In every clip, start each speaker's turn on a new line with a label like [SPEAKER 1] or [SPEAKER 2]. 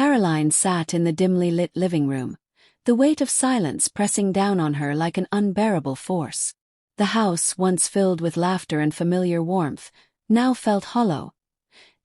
[SPEAKER 1] Caroline sat in the dimly lit living room, the weight of silence pressing down on her like an unbearable force. The house, once filled with laughter and familiar warmth, now felt hollow.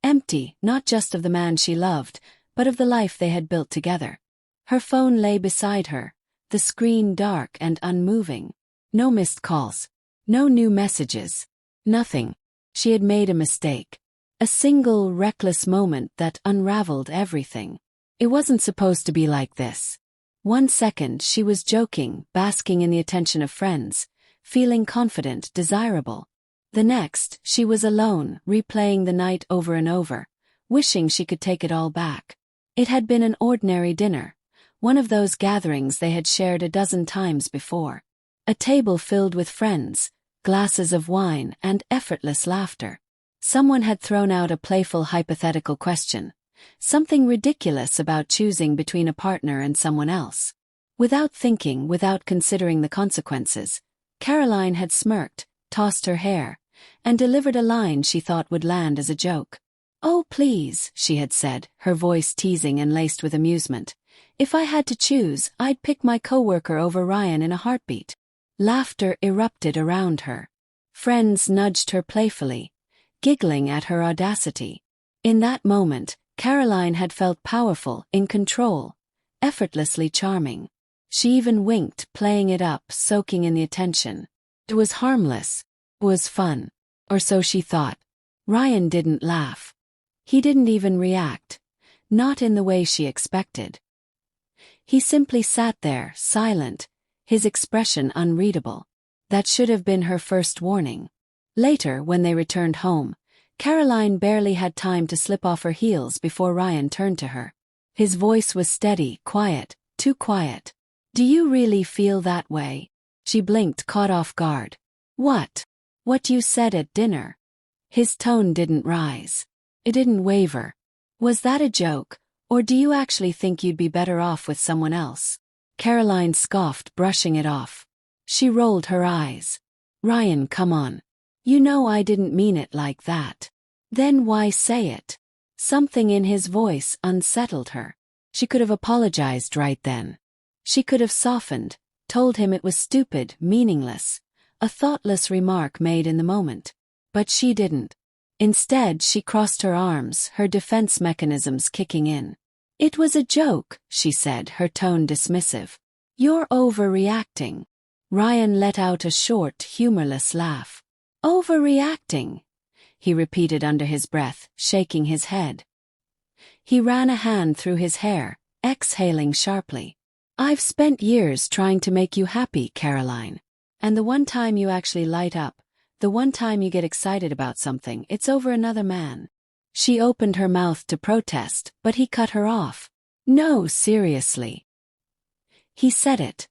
[SPEAKER 1] Empty, not just of the man she loved, but of the life they had built together. Her phone lay beside her, the screen dark and unmoving. No missed calls. No new messages. Nothing. She had made a mistake. A single, reckless moment that unraveled everything. It wasn't supposed to be like this. 1 second she was joking, basking in the attention of friends, feeling confident, desirable. The next, she was alone, replaying the night over and over, wishing she could take it all back. It had been an ordinary dinner, one of those gatherings they had shared a dozen times before. A table filled with friends, glasses of wine, and effortless laughter. Someone had thrown out a playful hypothetical question, something ridiculous about choosing between a partner and someone else. Without thinking, without considering the consequences, Caroline had smirked, tossed her hair, and delivered a line she thought would land as a joke. "Oh please," she had said, her voice teasing and laced with amusement. "If I had to choose, I'd pick my coworker over Ryan in a heartbeat." Laughter erupted around her. Friends nudged her playfully, giggling at her audacity. In that moment, Caroline had felt powerful, in control, effortlessly charming. She even winked, playing it up, soaking in the attention. It was harmless. It was fun. Or so she thought. Ryan didn't laugh. He didn't even react. Not in the way she expected. He simply sat there, silent, his expression unreadable. That should have been her first warning. Later, when they returned home, Caroline barely had time to slip off her heels before Ryan turned to her. His voice was steady, quiet, too quiet. "Do you really feel that way?" She blinked, caught off guard. "What? What you said at dinner?" His tone didn't rise. It didn't waver. "Was that a joke, or do you actually think you'd be better off with someone else?" Caroline scoffed, brushing it off. She rolled her eyes. "Ryan, come on. You know I didn't mean it like that." "Then why say it?" Something in his voice unsettled her. She could have apologized right then. She could have softened, told him it was stupid, meaningless, a thoughtless remark made in the moment. But she didn't. Instead, she crossed her arms, her defense mechanisms kicking in. "It was a joke," she said, her tone dismissive. "You're overreacting." Ryan let out a short, humorless laugh. "Overreacting?" he repeated under his breath, shaking his head. He ran a hand through his hair, exhaling sharply. "I've spent years trying to make you happy, Caroline. And the one time you actually light up, the one time you get excited about something, it's over another man." She opened her mouth to protest, but he cut her off. "No, seriously." He said it,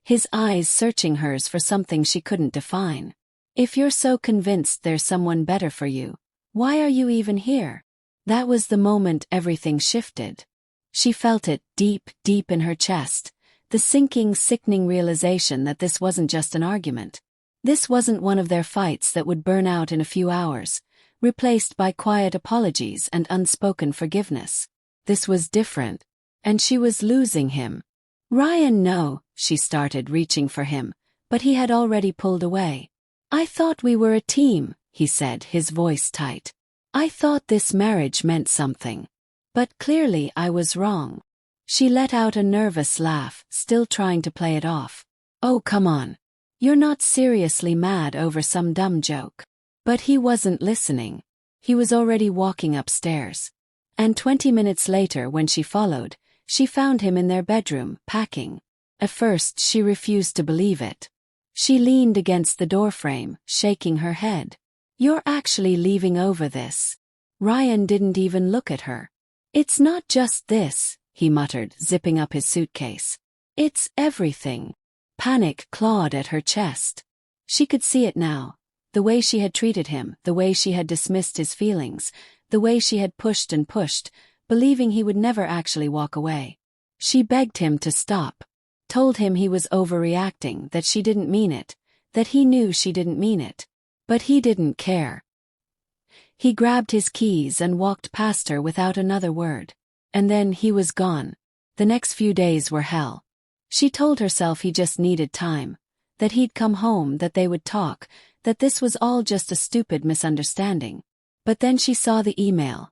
[SPEAKER 1] his eyes searching hers for something she couldn't define. "If you're so convinced there's someone better for you, why are you even here?" That was the moment everything shifted. She felt it deep, deep in her chest, the sinking, sickening realization that this wasn't just an argument. This wasn't one of their fights that would burn out in a few hours, replaced by quiet apologies and unspoken forgiveness. This was different, and she was losing him. "Ryan, no," she started, reaching for him, but he had already pulled away. "I thought we were a team," he said, his voice tight. "I thought this marriage meant something. But clearly I was wrong." She let out a nervous laugh, still trying to play it off. "Oh, come on. You're not seriously mad over some dumb joke." But he wasn't listening. He was already walking upstairs. And 20 minutes later, when she followed, she found him in their bedroom, packing. At first she refused to believe it. She leaned against the doorframe, shaking her head. "You're actually leaving over this?" Ryan didn't even look at her. "It's not just this," he muttered, zipping up his suitcase. "It's everything." Panic clawed at her chest. She could see it now. The way she had treated him, the way she had dismissed his feelings, the way she had pushed and pushed, believing he would never actually walk away. She begged him to stop. Told him he was overreacting, that she didn't mean it, that he knew she didn't mean it. But he didn't care. He grabbed his keys and walked past her without another word. And then he was gone. The next few days were hell. She told herself he just needed time, that he'd come home, that they would talk, that this was all just a stupid misunderstanding. But then she saw the email.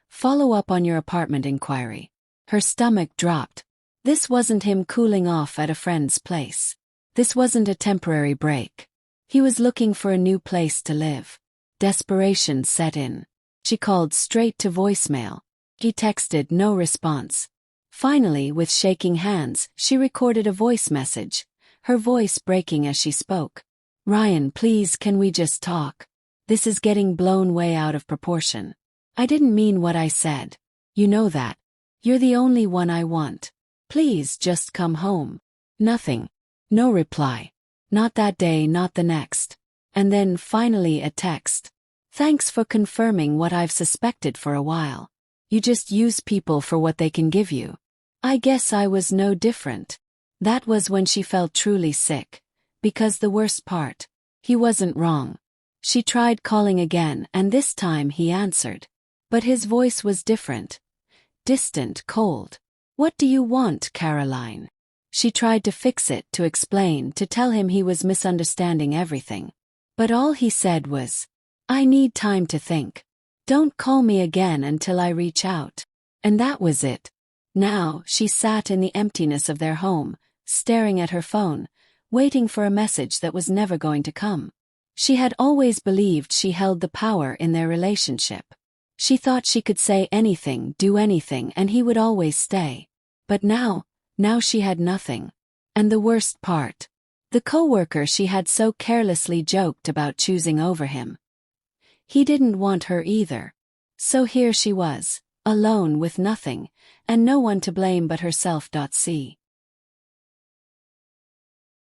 [SPEAKER 1] Follow up on your apartment inquiry. Her stomach dropped. This wasn't him cooling off at a friend's place. This wasn't a temporary break. He was looking for a new place to live. Desperation set in. She called straight to voicemail. He texted, no response. Finally, with shaking hands, she recorded a voice message, her voice breaking as she spoke. Ryan, please, can we just talk? This is getting blown way out of proportion. I didn't mean what I said. You know that. You're the only one I want. Please just come home. Nothing. No reply. Not that day, not the next. And then finally a text. Thanks for confirming what I've suspected for a while. You just use people for what they can give you. I guess I was no different. That was when she felt truly sick. Because the worst part, he wasn't wrong. She tried calling again, and this time he answered. But his voice was different. Distant, cold. What do you want, Caroline? She tried to fix it, to explain, to tell him he was misunderstanding everything. But all he said was, I need time to think. Don't call me again until I reach out. And that was it. Now, she sat in the emptiness of their home, staring at her phone, waiting for a message that was never going to come. She had always believed she held the power in their relationship. She thought she could say anything, do anything, and he would always stay. But now she had nothing. And the worst part, the coworker she had so carelessly joked about choosing over him. He didn't want her either. So here she was, alone with nothing, and no one to blame but herself. See.